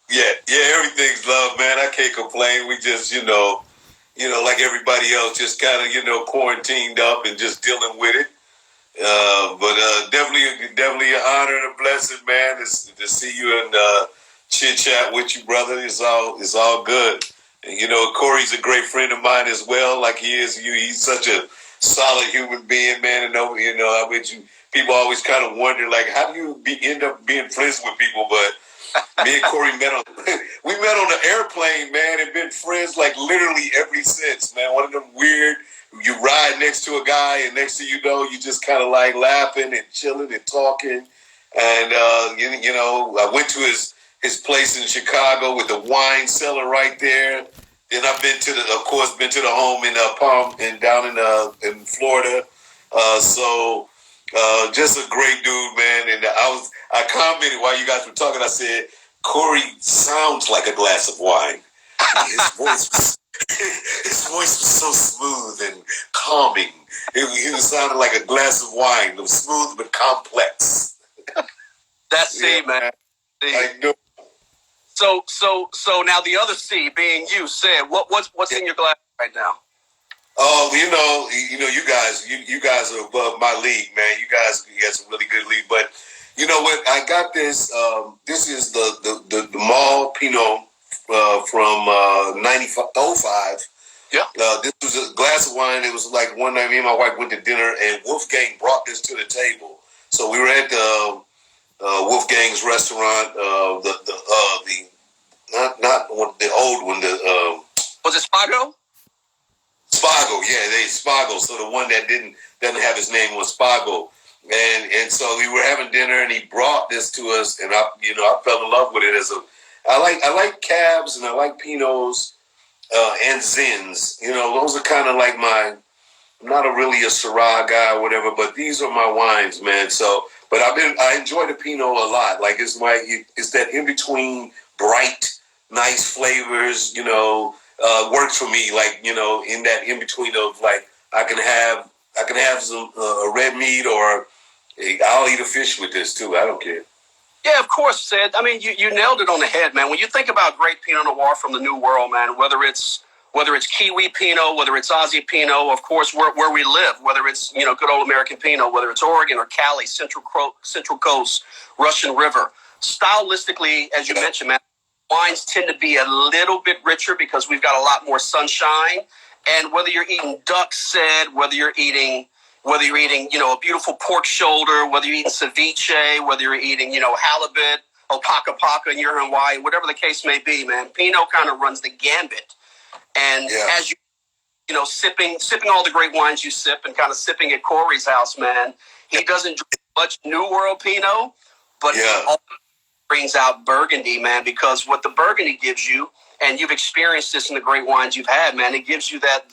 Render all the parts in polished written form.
Yeah, everything's love, man. I can't complain. We just, like everybody else, just kind of, quarantined up and just dealing with it. But definitely an honor and a blessing, man, to see you and chit chat with you, brother. It's all good. And Corey's a great friend of mine as well. Like he is you. He's such a solid human being, man. And I bet you people always kind of wonder, like, how do you end up being friends with people? But me and Corey we met on the airplane, man, and been friends like literally ever since, man. One of them weird, you ride next to a guy and next thing you know, you just kind of like laughing and chilling and talking. And, I went to his place in Chicago with the wine cellar right there. Then I've been to the home in Palm and down in Florida. Just a great dude, man. And I commented while you guys were talking. I said, Corey sounds like a glass of wine. His voice, his voice was so smooth and calming. He was sounding like a glass of wine. It was smooth but complex. That's C, man. C. I know. So now the other C being you, said, what's in your glass right now? Oh, you guys are above my league, man. You got some really good league. But you know what? I got this. This is the Mall Pinot from 05. Yeah. This was a glass of wine. It was like one night me and my wife went to dinner, and Wolfgang brought this to the table. So we were at the Wolfgang's restaurant. Not the old one. Was it Spago? Spago, yeah, Spago. So the one that doesn't have his name was Spago, and so we were having dinner, and he brought this to us, and I fell in love with it I like cabs and I like Pinots and Zins. Those are kind of like I'm not really a Syrah guy or whatever, but these are my wines, man. So, but I enjoy the Pinot a lot. Like it's that in between bright, nice flavors. Works for me. Like in that in between of like I can have some red meat or I'll eat a fish with this too. I don't care. Yeah, of course, Sid. I mean, you nailed it on the head, man. When you think about great Pinot Noir from the New World, man, whether it's Kiwi Pinot, whether it's Aussie Pinot, of course, where we live, whether it's good old American Pinot, whether it's Oregon or Cali, Central Coast, Russian River, stylistically, as you mentioned, man, wines tend to be a little bit richer because we've got a lot more sunshine. And whether you're eating duck, Sid, whether you're eating a beautiful pork shoulder, whether you're eating ceviche, whether you're eating, halibut, opaka paka in your Hawaii, whatever the case may be, man, Pinot kind of runs the gambit. And as sipping all the great wines you sip and kind of sipping at Corey's house, man, he doesn't drink much New World Pinot, but he always brings out Burgundy, man, because what the Burgundy gives you, and you've experienced this in the great wines you've had, man, it gives you that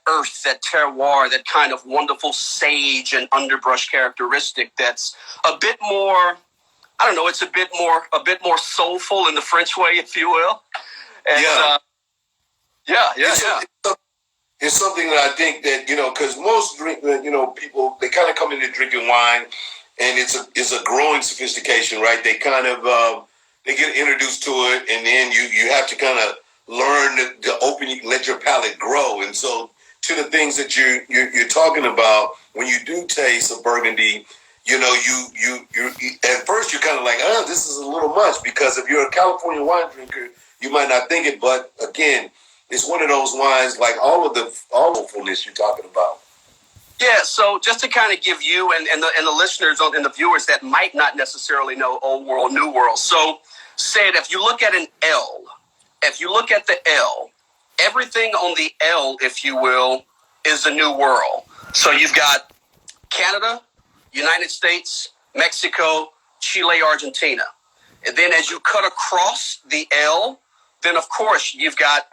earth, that terroir, that kind of wonderful sage and underbrush characteristic that's a bit more, I don't know, it's a bit more soulful in the French way, if you will. And, It's something that I think that, because most people, they kind of come into drinking wine and it's a growing sophistication, right? They kind of, they get introduced to it and then you have to kind of learn to let your palate grow. And so to the things that you're talking about, when you do taste a Burgundy, you at first you're kind of like, this is a little much, because if you're a California wine drinker, you might not think it, but again, it's one of those wines like all of the fullness you're talking about. Yeah, so just to kind of give you and the listeners and the viewers that might not necessarily know Old World, New World. So, Sid, if you look at an L, if you look at the L, everything on the L, if you will, is the New World. So you've got Canada, United States, Mexico, Chile, Argentina. And then as you cut across the L, then of course you've got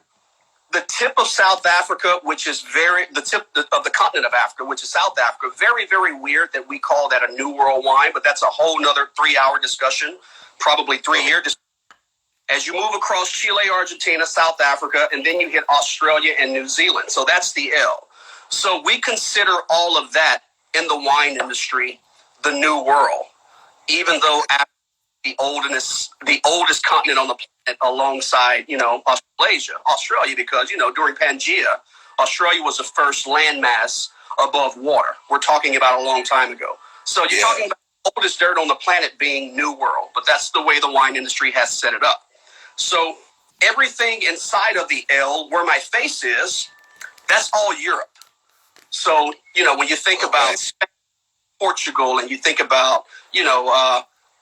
the tip of South Africa, which is the tip of the continent of Africa, which is South Africa. Very, very weird that we call that a New World wine, but that's a whole nother 3-hour discussion, probably 3-year discussion. As you move across Chile, Argentina, South Africa, and then you hit Australia and New Zealand. So that's the L. So we consider all of that in the wine industry the New World, even though Africa the oldest continent on the planet, alongside Australia, because during Pangea, Australia was the first landmass above water. We're talking about a long time ago. So you're talking about the oldest dirt on the planet being New World, but that's the way the wine industry has set it up. So everything inside of the L, where my face is, that's all Europe. So when you think about Spain, Portugal, and you think about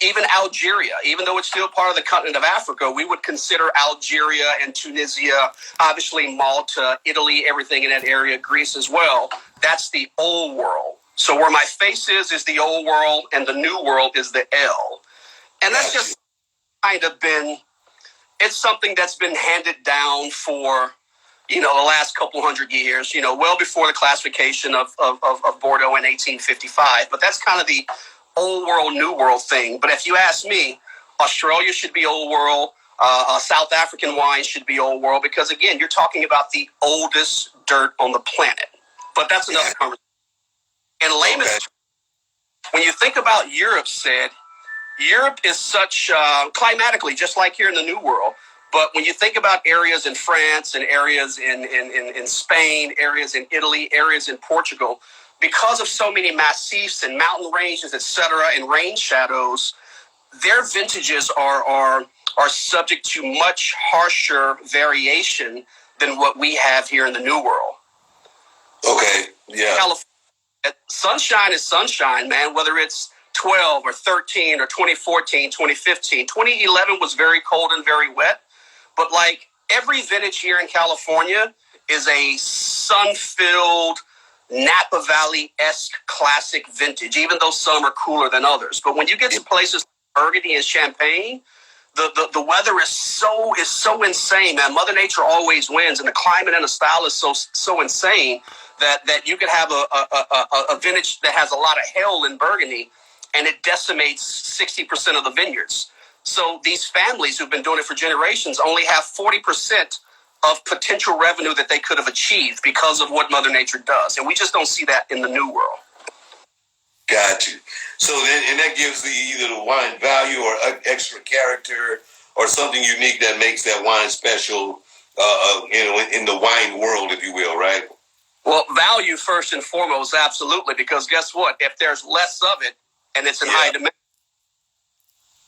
even Algeria, even though it's still part of the continent of Africa, we would consider Algeria and Tunisia, obviously Malta, Italy, everything in that area, Greece as well. That's the old world. So where my face is the old world, and the new world is the L. And that's just kind of it's something that's been handed down for, the last couple hundred years, well before the classification of Bordeaux in 1855. But that's kind of the old world, new world thing. But if you ask me, Australia should be old world. South African wine should be old world, because again, you're talking about the oldest dirt on the planet. But that's another conversation. In layman's terms, when you think about Europe, Europe is such climatically just like here in the New World. But when you think about areas in France and areas in Spain, areas in Italy, areas in Portugal, because of so many massifs and mountain ranges, etc., and rain shadows, their vintages are subject to much harsher variation than what we have here in the New World. Okay, yeah. California, sunshine is sunshine, man, whether it's 12 or 13 or 2014, 2015. 2011 was very cold and very wet, but like every vintage here in California is a sun-filled, Napa Valley-esque classic vintage, even though some are cooler than others. But when you get to places like Burgundy and Champagne, the weather is so insane, man. Mother Nature always wins, and the climate and the style is so insane that you could have a vintage that has a lot of hail in Burgundy, and it decimates 60% of the vineyards. So these families who've been doing it for generations only have 40% of potential revenue that they could have achieved because of what Mother Nature does. And we just don't see that in the New World. Got you. So then, and that gives either the wine value or extra character or something unique that makes that wine special, in the wine world, if you will, right? Well, value first and foremost, absolutely, because guess what? If there's less of it and it's in high demand,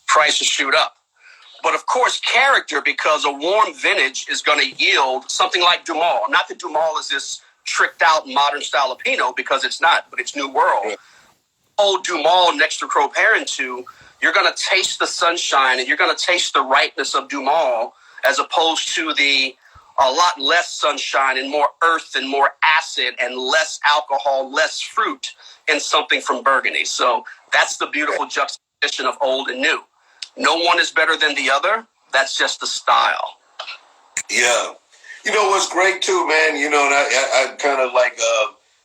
prices shoot up. But of course, character, because a warm vintage is going to yield something like Dumal. Not that Dumal is this tricked out modern style of Pinot, because it's not, but it's New World. Yeah. Old Dumal next to Crop Herrentou, you're going to taste the sunshine and you're going to taste the ripeness of Dumal, as opposed to a lot less sunshine and more earth and more acid and less alcohol, less fruit in something from Burgundy. So that's the beautiful juxtaposition of old and new. No one is better than the other. That's just the style. Yeah. You know what's great too, man? And I kind of like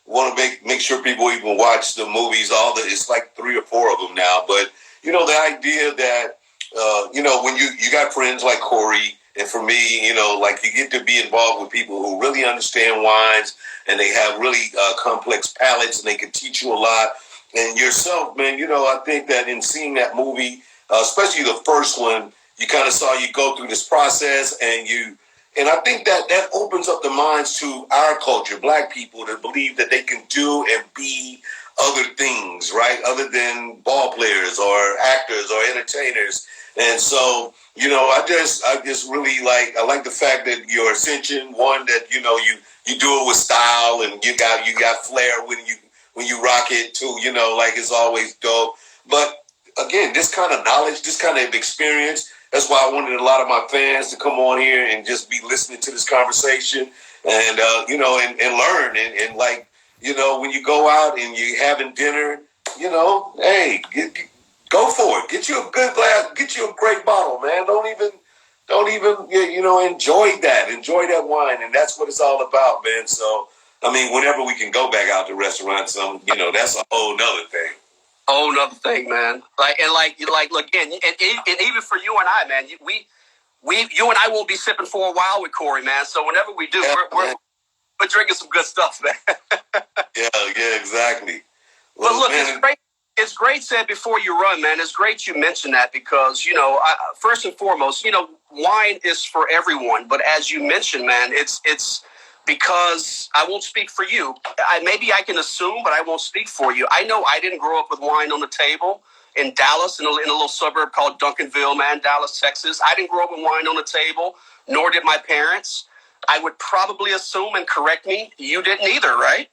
want to make sure people even watch the movies. It's like 3 or 4 of them now. But the idea that when you got friends like Corey, and for me, like you get to be involved with people who really understand wines, and they have really complex palates, and they can teach you a lot. And yourself, man, I think that in seeing that movie, especially the first one, you kind of saw you go through this process, and I think that opens up the minds to our culture, Black people, to believe that they can do and be other things, right? Other than ball players or actors or entertainers. And so, I just really I like the fact that your Ascension, one, that, you do it with style, and you got flair when you rock it too, it's always dope. But again, this kind of knowledge, this kind of experience, that's why I wanted a lot of my fans to come on here and just be listening to this conversation and, and learn. And when you go out and you're having dinner, hey, go for it. Get you a good glass, get you a great bottle, man. Don't even, enjoy that. Enjoy that wine. And that's what it's all about, man. So, whenever we can go back out to restaurants, that's a whole nother thing. Whole nother thing, man. Again, and even for you and I, man, you and I won't be sipping for a while with Corey, man. So whenever we do, we're drinking some good stuff, man. yeah, exactly. Well, look, man, it's great. It's great, said before you run, man. It's great you mentioned that because, first and foremost, wine is for everyone. But as you mentioned, man, it's because I won't speak for you. Maybe I can assume, but I won't speak for you. I know I didn't grow up with wine on the table in Dallas, in a little suburb called Duncanville, man, Dallas, Texas. I didn't grow up with wine on the table, nor did my parents. I would probably assume, and correct me, you didn't either, right?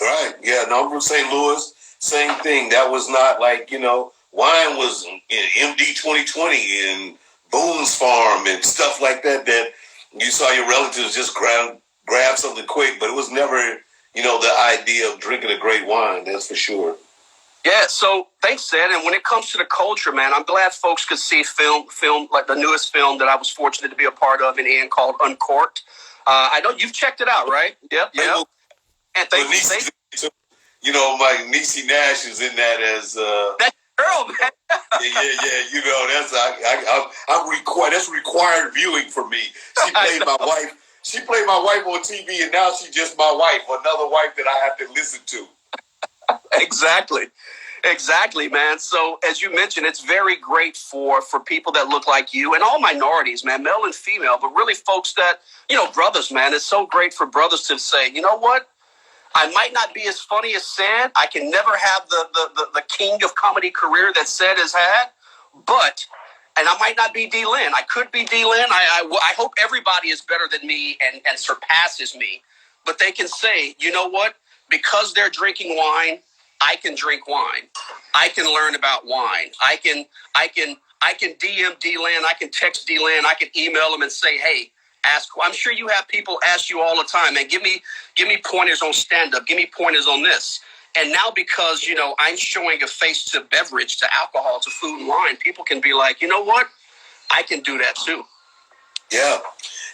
Right. Yeah. No, I'm from St. Louis. Same thing. That was not like, wine was MD 2020 and Boone's Farm and stuff like that, that you saw your relatives just grab something quick, but it was never, the idea of drinking a great wine. That's for sure. Yeah, so thanks, Sid. And when it comes to the culture, man, I'm glad folks could see film like the newest film that I was fortunate to be a part of in Ian called Uncorked. I know you've checked it out, right? Yep. And thank you. My Niecy Nash is in that as that girl, man. That's required viewing for me. She played my wife. She played my wife on TV, and now she's just my wife, another wife that I have to listen to. Exactly, man. So as you mentioned, it's very great for people that look like you and all minorities, man, male and female, but really folks that, brothers, man. It's so great for brothers to say, you know what? I might not be as funny as Sid. I can never have the king of comedy career that Sid has had, and I might not be D-Lin. I could be D-Lin. I hope everybody is better than me and surpasses me. But they can say, you know what? Because they're drinking wine, I can drink wine. I can learn about wine. I can DM D-Lin. I can text D-Lin. I can email him and say, hey, ask. I'm sure you have people ask you all the time, man, give me pointers on stand-up. Give me pointers on this. And now because, I'm showing a face to beverage, to alcohol, to food and wine, people can be like, you know what? I can do that too. Yeah.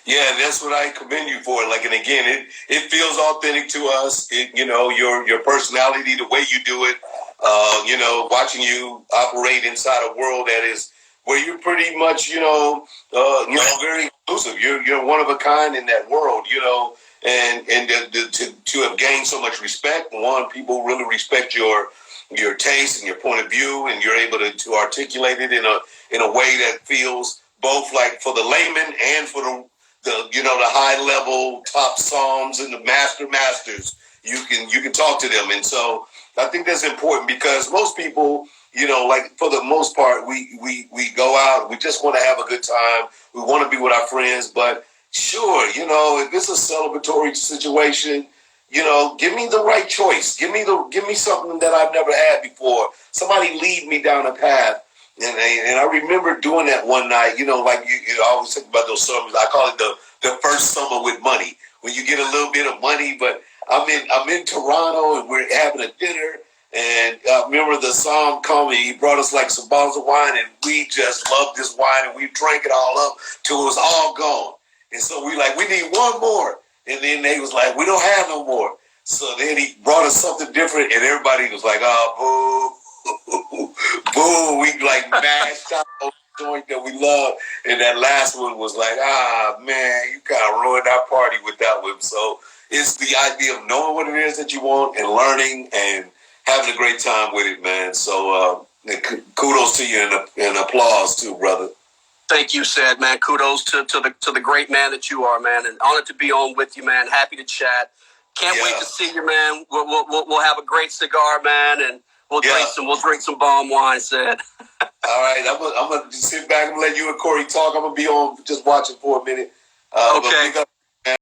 Yeah, that's what I commend you for. Like, and again, it feels authentic to us. Your personality, the way you do it, watching you operate inside a world that is where you're pretty much, very inclusive. You're one of a kind in that world, and to have gained so much respect. One, people really respect your taste and your point of view, and you're able to articulate it in a way that feels both like for the layman and for the high level top psalms and the masters. You can talk to them, and so I think that's important because most people, like for the most part, we go out, we just want to have a good time, we want to be with our friends, but sure, if it's a celebratory situation, give me the right choice, give me something that I've never had before. Somebody lead me down a path. And I remember doing that one night, like you always think about those summers. I call it the first summer with money, when you get a little bit of money. But I'm in Toronto and we're having a dinner. And I remember the Psalm coming. He brought us like some bottles of wine, and we just loved this wine, and we drank it all up till it was all gone. And so we need one more. And then they was like, we don't have no more. So then he brought us something different, and everybody was like, oh, boo. Boom, we mashed out the joint that we love, and that last one was like, man, you kind of ruined our party with that one. So it's the idea of knowing what it is that you want and learning and having a great time with it, man. So kudos to you and applause too, brother. Thank you, Sid, man. Kudos to the great man that you are, man, and honored to be on with you, man. Happy to chat. Can't wait to see you, man. We'll have a great cigar, man, and we'll drink some bomb wine, Sid. All right, I'm gonna sit back and let you and Corey talk. I'm gonna be on just watching for a minute. Okay.